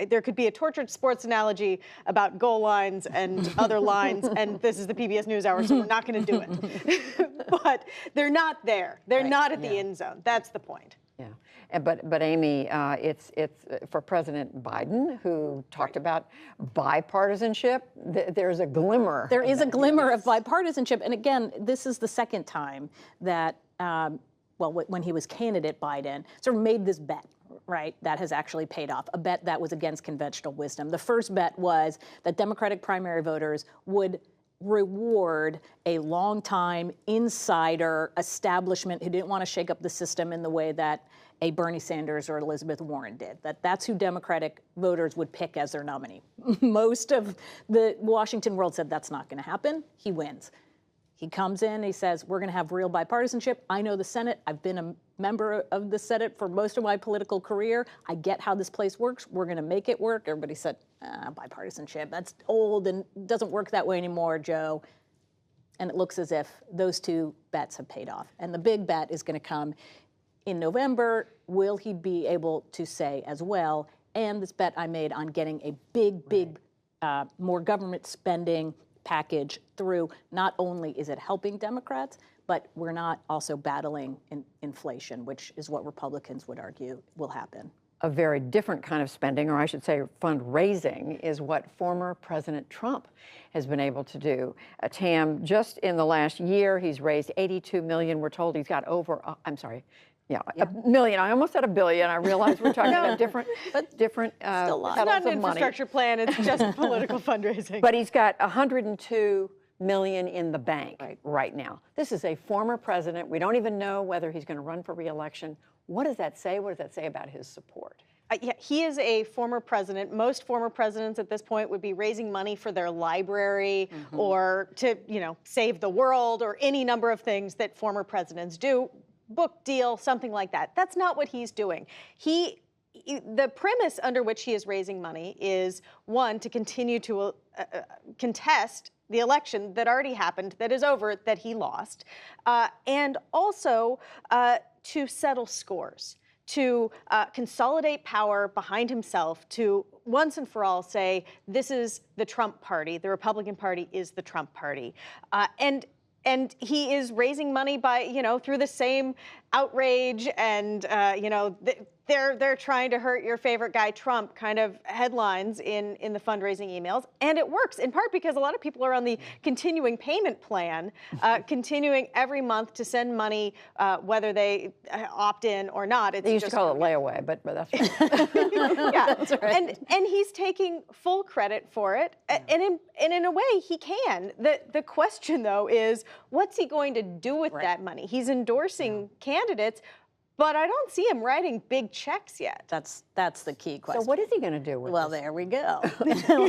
There could be a tortured sports analogy about goal lines and other lines, and this is the PBS NewsHour, so we're not going to do it. But they're not there. They're not at the end zone. That's the point. Yeah, but Amy, it's for President Biden, who talked about bipartisanship. There's a glimmer. There is a glimmer of bipartisanship, and again, this is the second time that, when he was candidate, Biden sort of made this bet. Right, that has actually paid off. A bet that was against conventional wisdom. The first bet was that Democratic primary voters would reward a longtime insider establishment who didn't want to shake up the system in the way that a Bernie Sanders or Elizabeth Warren did. That's who Democratic voters would pick as their nominee. Most of the Washington world said that's not going to happen. He wins. He comes in, he says, we're going to have real bipartisanship. I know the Senate. I've been a member of the Senate for most of my political career. I get how this place works. We're going to make it work. Everybody said, bipartisanship, that's old and doesn't work that way anymore, Joe. And it looks as if those two bets have paid off. And the big bet is going to come in November. Will he be able to say as well, and this bet I made on getting a big, more government spending package through, not only is it helping Democrats, but we're not also battling inflation, which is what Republicans would argue will happen. A very different kind of spending, or I should say fundraising, is what former President Trump has been able to do. Tam, just in the last year, he's raised $82 million. We're told he's got over, $1 million. I almost said $1 billion. I realize we're talking about different It's not an infrastructure plan. It's just political fundraising. But he's got $102 million in the bank right now. This is a former president. We don't even know whether he's going to run for re-election. What does that say? What does that say about his support? He is a former president. Most former presidents at this point would be raising money for their library or to, save the world or any number of things that former presidents do. Book deal, something like that. That's not what he's doing. The premise under which he is raising money is, one, to continue to contest the election that already happened, that is over, that he lost, and also to settle scores, to consolidate power behind himself, to once and for all say, this is the Trump party, the Republican Party is the Trump party. And he is raising money by, through the same outrage and, they're trying to hurt your favorite guy, Trump, kind of headlines in the fundraising emails. And it works, in part because a lot of people are on the continuing payment plan, continuing every month to send money, whether they opt in or not. They used to call it layaway, but that's right. Yeah, That's right. And he's taking full credit for it. And in a way, he can. The question, though, is what's he going to do with that money? He's endorsing candidates, but I don't see him writing big checks yet. That's the key question. So what is he going to do with Well, this? there we go.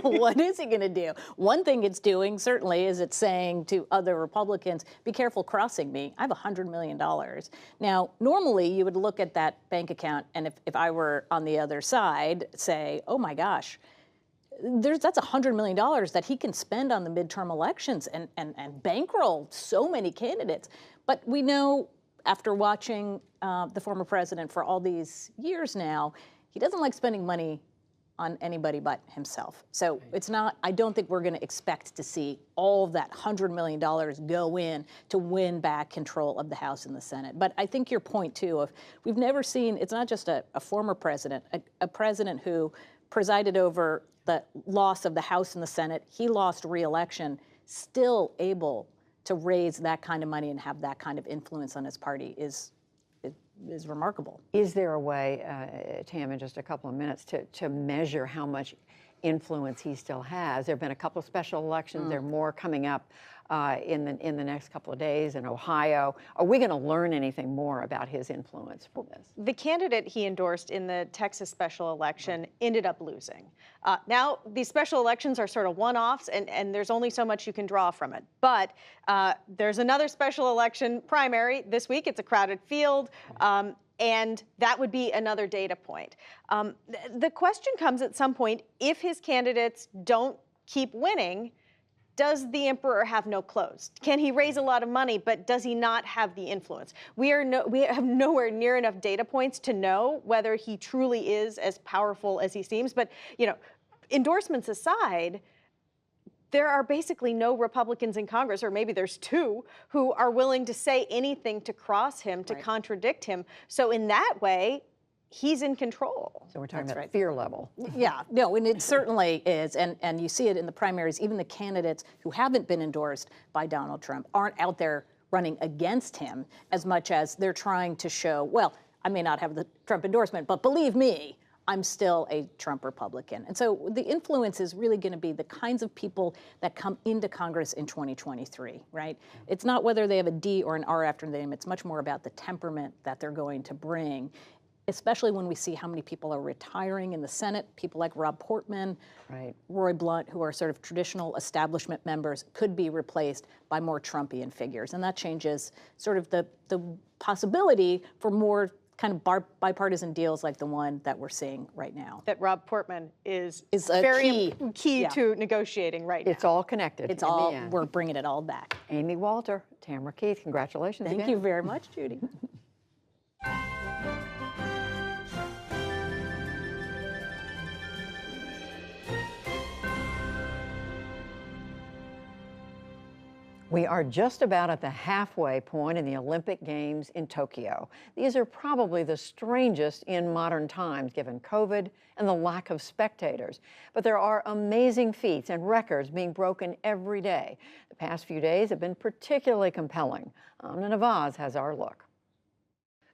What is he going to do? One thing it's doing, certainly, is it's saying to other Republicans, be careful crossing me. I have $100 million. Now, normally, you would look at that bank account, and if I were on the other side, say, oh my gosh, that's $100 million that he can spend on the midterm elections and bankroll so many candidates. But we know, after watching the former president for all these years now, he doesn't like spending money on anybody but himself. So it's not, I don't think we're going to expect to see all of that $100 million go in to win back control of the House and the Senate. But I think your point, too, of we've never seen, it's not just a former president, a president who presided over the loss of the House and the Senate, he lost re-election, still able to raise that kind of money and have that kind of influence on his party is remarkable. Is there a way, Tam, in just a couple of minutes, to measure how much influence he still has? There have been a couple of special elections. There are more coming up in the next couple of days in Ohio. Are we going to learn anything more about his influence from this? The candidate he endorsed in the Texas special election ended up losing. Now, these special elections are sort of one-offs, and there's only so much you can draw from it. But there's another special election primary this week. It's a crowded field. And that would be another data point. The question comes at some point, if his candidates don't keep winning, does the emperor have no clothes? Can he raise a lot of money, but does he not have the influence? We have nowhere near enough data points to know whether he truly is as powerful as he seems. But, endorsements aside, there are basically no Republicans in Congress, or maybe there's two, who are willing to say anything to cross him, to contradict him. So in that way, he's in control. So we're talking about fear level. Yeah, no, and it certainly is. And you see it in the primaries. Even the candidates who haven't been endorsed by Donald Trump aren't out there running against him as much as they're trying to show, well, I may not have the Trump endorsement, but believe me, I'm still a Trump Republican. And so the influence is really going to be the kinds of people that come into Congress in 2023, right? It's not whether they have a D or an R after their name. It's much more about the temperament that they're going to bring, especially when we see how many people are retiring in the Senate. People like Rob Portman, Roy Blunt, who are sort of traditional establishment members, could be replaced by more Trumpian figures. And that changes sort of the possibility for more kind of bipartisan deals like the one that we're seeing right now. That Rob Portman is very key to negotiating right now. It's all connected. It's all, we're bringing it all back. Amy Walter, Tamara Keith, congratulations Thank again. you very much, Judy. We are just about at the halfway point in the Olympic Games in Tokyo. These are probably the strangest in modern times, given COVID and the lack of spectators. But there are amazing feats and records being broken every day. The past few days have been particularly compelling. Amna Navaz has our look.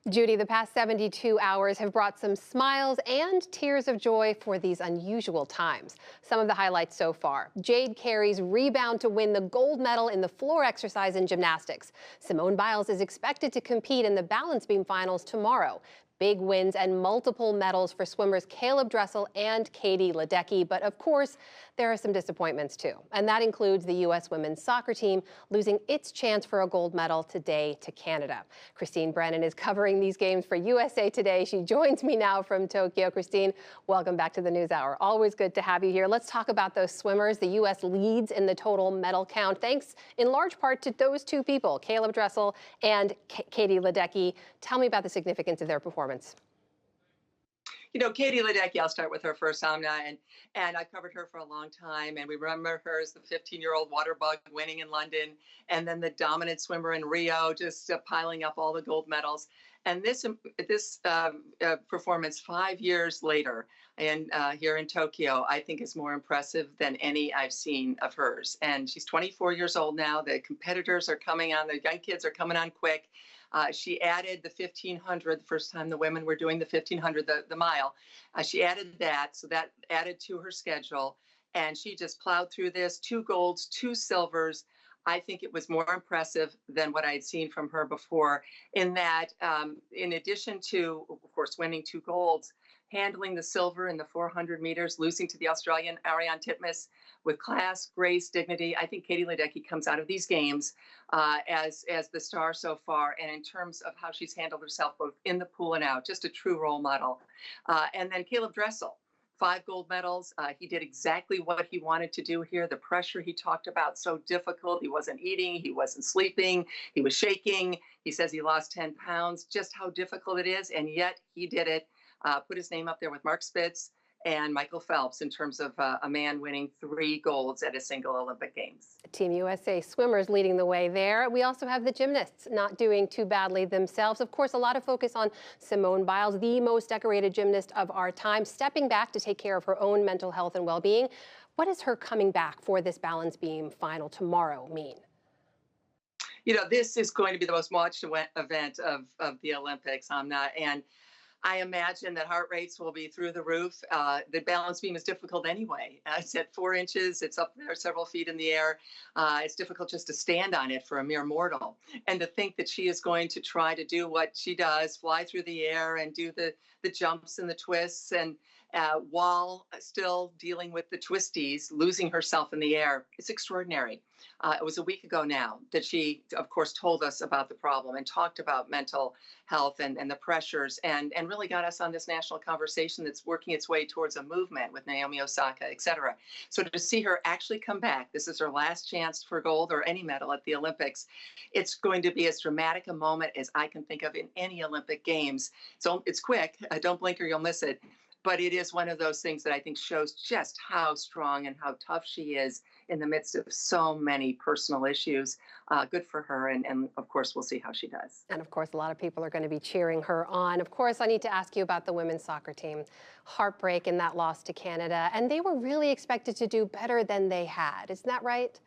Judy, the past 72 hours have brought some smiles and tears of joy for these unusual times. Some of the highlights so far: Jade Carey's rebound to win the gold medal in the floor exercise in gymnastics. Simone Biles is expected to compete in the balance beam finals tomorrow. Big wins and multiple medals for swimmers Caleb Dressel and Katie Ledecky. But of course, there are some disappointments too. And that includes the U.S. women's soccer team losing its chance for a gold medal today to Canada. Christine Brennan is covering these games for USA Today. She joins me now from Tokyo. Christine, welcome back to the NewsHour. Always good to have you here. Let's talk about those swimmers. The U.S. leads in the total medal count, thanks in large part to those two people, Caleb Dressel and Katie Ledecky. Tell me about the significance of their performance. You know, Katie Ledecky, I'll start with her first, Amna, and I've covered her for a long time, and we remember her as the 15-year-old water bug winning in London, and then the dominant swimmer in Rio, just piling up all the gold medals. And this performance 5 years later, and here in Tokyo, I think is more impressive than any I've seen of hers. And she's 24 years old now. The competitors are coming on. The young kids are coming on quick. She added the 1,500 the first time the women were doing the 1,500, the mile. She added that, so that added to her schedule. And she just plowed through this, 2 golds, 2 silvers. I think it was more impressive than what I had seen from her before, in that in addition to, of course, winning 2 golds, handling the silver in the 400 meters, losing to the Australian Ariane Titmus with class, grace, dignity. I think Katie Ledecky comes out of these games as the star so far, and in terms of how she's handled herself both in the pool and out, just a true role model. And then Caleb Dressel, 5 gold medals. He did exactly what he wanted to do here. The pressure he talked about, so difficult. He wasn't eating, he wasn't sleeping, he was shaking. He says he lost 10 pounds, just how difficult it is, and yet he did it. Put his name up there with Mark Spitz and Michael Phelps in terms of a man winning 3 golds at a single Olympic Games. Team USA swimmers leading the way there. We also have the gymnasts not doing too badly themselves. Of course, a lot of focus on Simone Biles, the most decorated gymnast of our time, stepping back to take care of her own mental health and well-being. What does her coming back for this balance beam final tomorrow mean? You know, this is going to be the most watched event of the Olympics, Amna, and I imagine that heart rates will be through the roof. The balance beam is difficult anyway. It's at 4 inches. It's up there several feet in the air. It's difficult just to stand on it for a mere mortal. And to think that she is going to try to do what she does, fly through the air and do the jumps and the twists, and while still dealing with the twisties, losing herself in the air, it's extraordinary. It was a week ago now that she, of course, told us about the problem and talked about mental health and the pressures, and really got us on this national conversation that's working its way towards a movement with Naomi Osaka, et cetera. So to see her actually come back, this is her last chance for gold or any medal at the Olympics. It's going to be as dramatic a moment as I can think of in any Olympic Games. So it's quick. Don't blink or you'll miss it. But it is one of those things that I think shows just how strong and how tough she is in the midst of so many personal issues. Good for her. And of course, we'll see how she does. And of course, a lot of people are going to be cheering her on. Of course, I need to ask you about the women's soccer team. Heartbreak in that loss to Canada. And they were really expected to do better than they had. Isn't that right?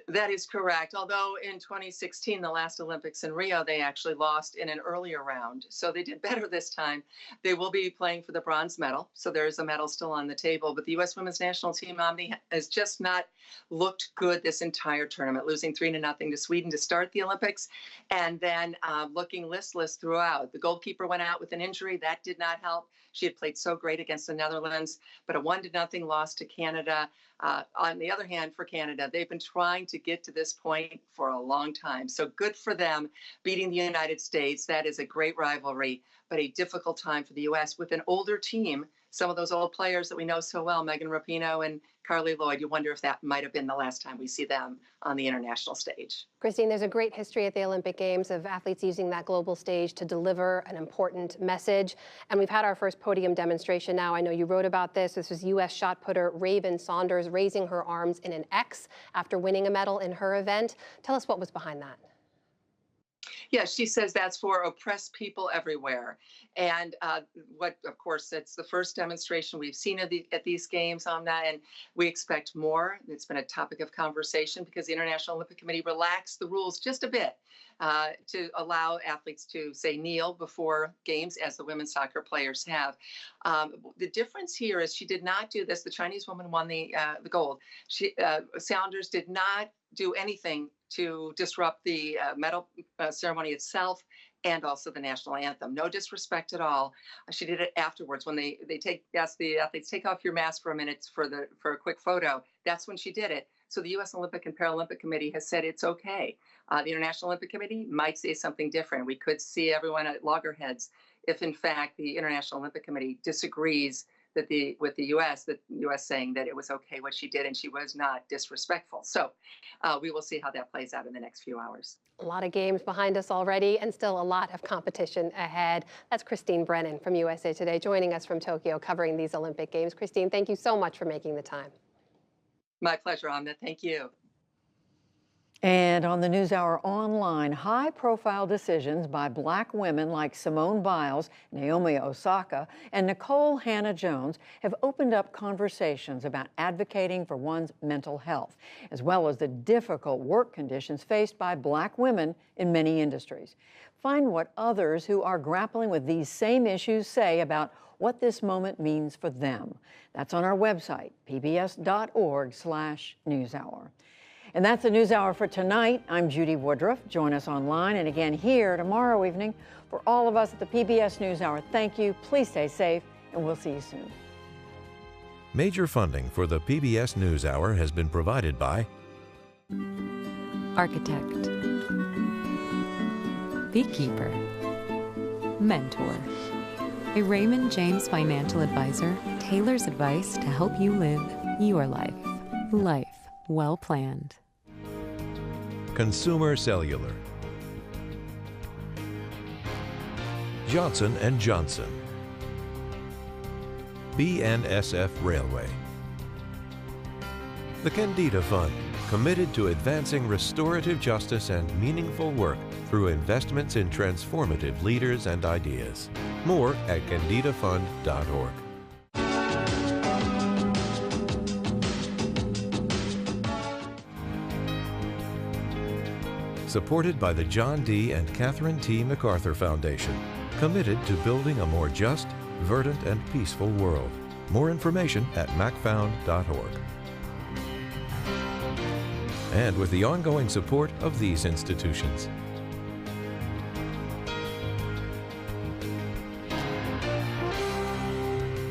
That is correct. Although in 2016, the last Olympics in Rio, they actually lost in an earlier round. So they did better this time. They will be playing for the bronze medal. So there is a medal still on the table. But the U.S. women's national team, Omni, has just not looked good this entire tournament, losing 3-0 to Sweden to start the Olympics, and then looking listless throughout. The goalkeeper went out with an injury. That did not help. She had played so great against the Netherlands, but a 1-0 loss to Canada. On the other hand, for Canada, they've been trying to get to this point for a long time. So good for them beating the United States. That is a great rivalry, but a difficult time for the U.S. with an older team. Some of those old players that we know so well, Megan Rapinoe and Carly Lloyd, you wonder if that might have been the last time we see them on the international stage. Christine, there's a great history at the Olympic Games of athletes using that global stage to deliver an important message. And we've had our first podium demonstration now. I know you wrote about this. This was U.S. shot putter Raven Saunders raising her arms in an X after winning a medal in her event. Tell us what was behind that. Yeah, she says that's for oppressed people everywhere. And of course, it's the first demonstration we've seen at these games on that, and we expect more. It's been a topic of conversation because the International Olympic Committee relaxed the rules just a bit to allow athletes to, say, kneel before games, as the women's soccer players have. The difference here is she did not do this. The Chinese woman won the gold. Saunders did not do anything to disrupt the medal ceremony itself and also the national anthem. No disrespect at all. She did it afterwards when they ask the athletes, take off your mask for a minute for a quick photo. That's when she did it. So the U.S. Olympic and Paralympic Committee has said it's okay. The International Olympic Committee might say something different. We could see everyone at loggerheads if, in fact, the International Olympic Committee disagrees that with the U.S. saying that it was okay what she did and she was not disrespectful. So we will see how that plays out in the next few hours. A lot of games behind us already and still a lot of competition ahead. That's Christine Brennan from USA Today joining us from Tokyo covering these Olympic Games. Christine, thank you so much for making the time. My pleasure, Amna. Thank you. And on the NewsHour Online, high-profile decisions by Black women like Simone Biles, Naomi Osaka, and Nicole Hannah-Jones have opened up conversations about advocating for one's mental health, as well as the difficult work conditions faced by Black women in many industries. Find what others who are grappling with these same issues say about what this moment means for them. That's on our website, pbs.org/newshour. And that's the NewsHour for tonight. I'm Judy Woodruff. Join us online and again here tomorrow evening. For all of us at the PBS NewsHour, thank you. Please stay safe, and we'll see you soon. Major funding for the PBS NewsHour has been provided by Architect, Beekeeper, Mentor. A Raymond James financial advisor tailors advice to help you live your life. Life well planned. Consumer Cellular, Johnson & Johnson, BNSF Railway, the Kendeda Fund, committed to advancing restorative justice and meaningful work through investments in transformative leaders and ideas. More at kendedafund.org. Supported by the John D. and Catherine T. MacArthur Foundation, committed to building a more just, verdant, and peaceful world. More information at macfound.org. And with the ongoing support of these institutions.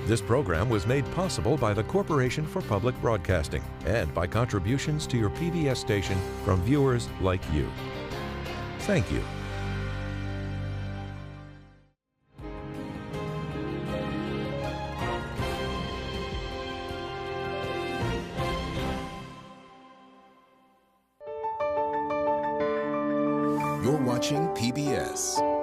This program was made possible by the Corporation for Public Broadcasting and by contributions to your PBS station from viewers like you. Thank you. You're watching PBS.